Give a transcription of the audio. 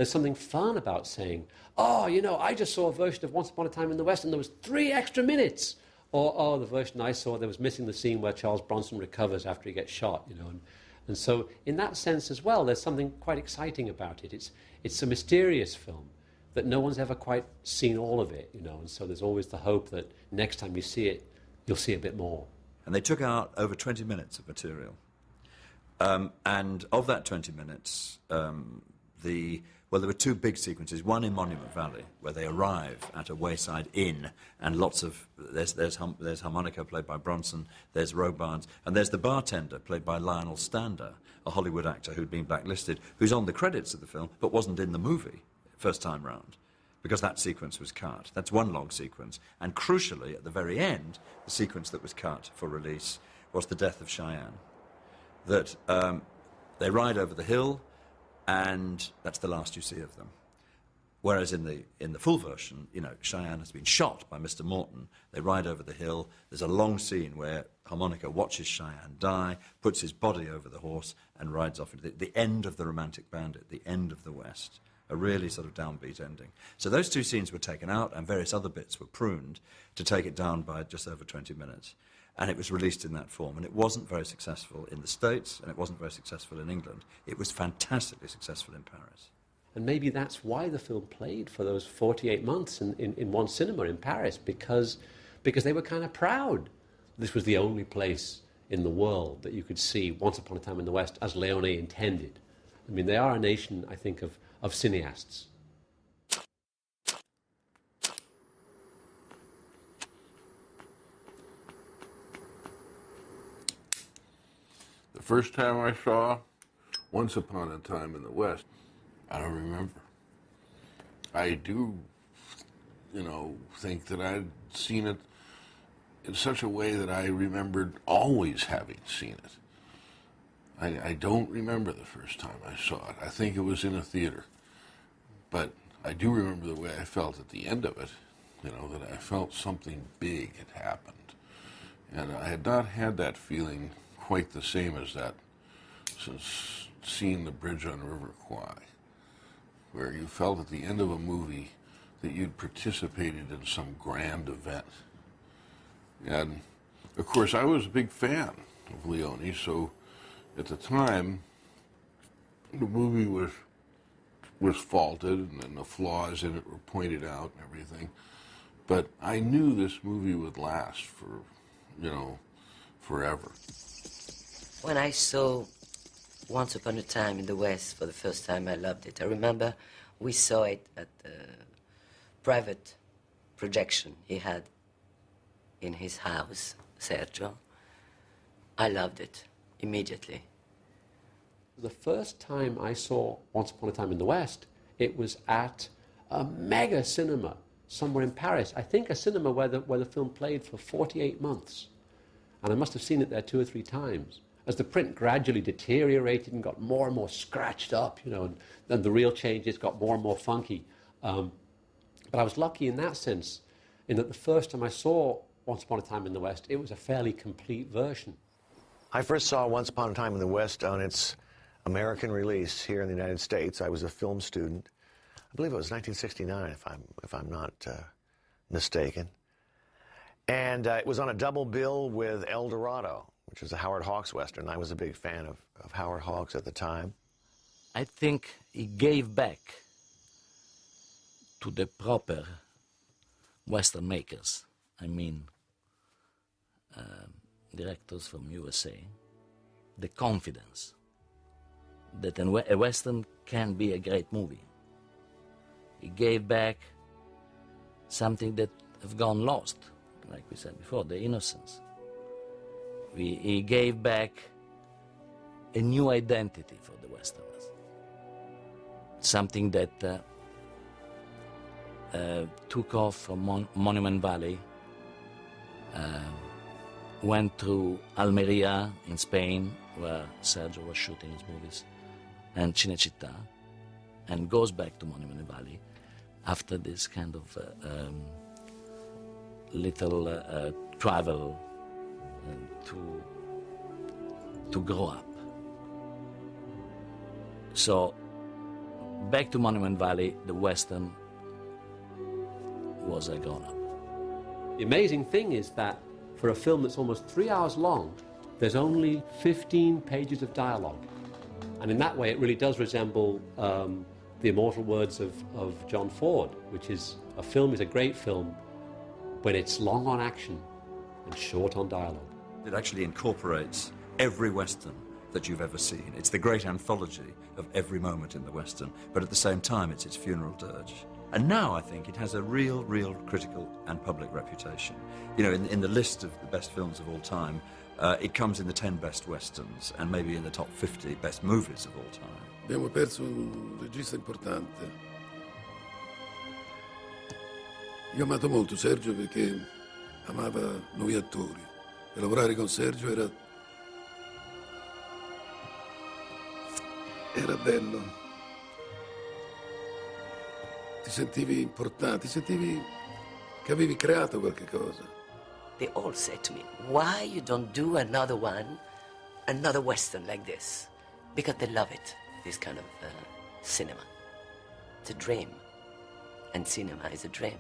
There's something fun about saying, oh, you know, I just saw a version of Once Upon a Time in the West and there was 3 extra minutes. Or, oh, the version I saw, there was missing the scene where Charles Bronson recovers after he gets shot, you know. And so in that sense as well, there's something quite exciting about it. It's a mysterious film that no one's ever quite seen all of it, you know. And so there's always the hope that next time you see it, you'll see a bit more. And they took out over 20 minutes of material. And of that 20 minutes, well, there were 2 big sequences. One in Monument Valley, where they arrive at a wayside inn, and there's harmonica played by Bronson, there's Roe Barnes, and there's the bartender played by Lionel Stander, a Hollywood actor who'd been blacklisted, who's on the credits of the film but wasn't in the movie first time round, because that sequence was cut. That's one long sequence. And crucially, at the very end, the sequence that was cut for release was the death of Cheyenne. That they ride over the hill, and that's the last you see of them. Whereas in the full version, you know, Cheyenne has been shot by Mr. Morton. They ride over the hill. There's a long scene where Harmonica watches Cheyenne die, puts his body over the horse, and rides off into the end of The Romantic Bandit, the end of the West. A really sort of downbeat ending. So those 2 scenes were taken out, and various other bits were pruned to take it down by just over 20 minutes. And it was released in that form. And it wasn't very successful in the States, and it wasn't very successful in England. It was fantastically successful in Paris. And maybe that's why the film played for those 48 months in one cinema in Paris, because they were kind of proud. This was the only place in the world that you could see Once Upon a Time in the West as Leone intended. I mean, they are a nation, I think, of cineasts. The first time I saw Once Upon a Time in the West, I don't remember. I do, you know, think that I'd seen it in such a way that I remembered always having seen it. I don't remember the first time I saw it. I think it was in a theater. But I do remember the way I felt at the end of it, you know, that I felt something big had happened. And I had not had that feeling quite the same as that since seeing The Bridge on River Kwai, where you felt at the end of a movie that you'd participated in some grand event. And, of course, I was a big fan of Leone, so at the time, the movie was faulted, and the flaws in it were pointed out and everything. But I knew this movie would last for, you know, forever. When I saw Once Upon a Time in the West for the first time, I loved it. I remember we saw it at the private projection he had in his house, Sergio. I loved it immediately. The first time I saw Once Upon a Time in the West, it was at a mega cinema somewhere in Paris. I think a cinema where the film played for 48 months. And I must have seen it there 2 or 3 times. As the print gradually deteriorated and got more and more scratched up, you know, and then the real changes got more and more funky. But I was lucky in that sense, in that the first time I saw Once Upon a Time in the West, it was a fairly complete version. I first saw Once Upon a Time in the West on its American release here in the United States. I was a film student. I believe it was 1969, if I'm not mistaken. And it was on a double bill with El Dorado, which was a Howard Hawks Western. I was a big fan of Howard Hawks at the time. I think he gave back to the proper Western makers. I mean, directors from USA, the confidence that a Western can be a great movie. He gave back something that have gone lost, like we said before, the innocence. He gave back a new identity for the Westerners, something that took off from Monument Valley, went through Almeria in Spain, where Sergio was shooting his movies, and Cinecittà, and goes back to Monument Valley after this kind of little travel to grow up. So back to Monument Valley, the Western was a grown-up. The amazing thing is that for a film that's almost 3 hours long, there's only 15 pages of dialogue. And in that way, it really does resemble the immortal words of John Ford, which is, a film is a great film when it's long on action and short on dialogue. It actually incorporates every Western that you've ever seen. It's the great anthology of every moment in the Western, but at the same time, it's its funeral dirge. And now I think it has a real critical and public reputation. You know, in the list of the best films of all time, it comes in the 10 best Westerns and maybe in the top 50 best movies of all time. Abbiamo perso un regista importante. Io ho amato molto Sergio perché amava noi attori. E lavorare con Sergio era bello. Ti sentivi importante, ti sentivi che avevi creato qualche cosa. They all said to me, why you don't do another one, another Western like this? Because they love it, this kind of cinema. It's a dream, and cinema is a dream.